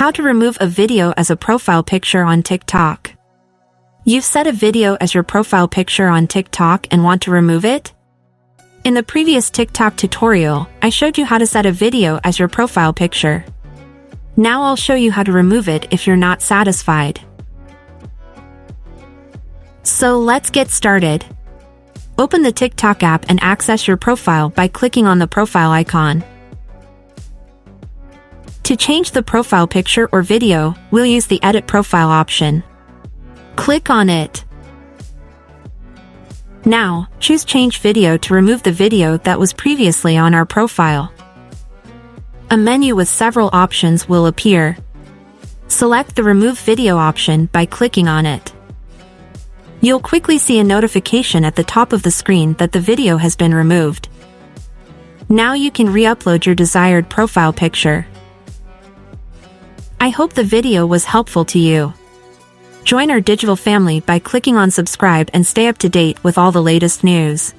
How to remove a video as a profile picture on TikTok. You've set a video as your profile picture on TikTok and want to remove it? In the previous TikTok tutorial, I showed you how to set a video as your profile picture. Now I'll show you how to remove it if you're not satisfied. So let's get started. Open the TikTok app and access your profile by clicking on the profile icon. To change the profile picture or video, we'll use the Edit Profile option. Click on it. Now, choose Change Video to remove the video that was previously on our profile. A menu with several options will appear. Select the Remove Video option by clicking on it. You'll quickly see a notification at the top of the screen that the video has been removed. Now you can re-upload your desired profile picture. I hope the video was helpful to you. Join our digital family by clicking on subscribe and stay up to date with all the latest news.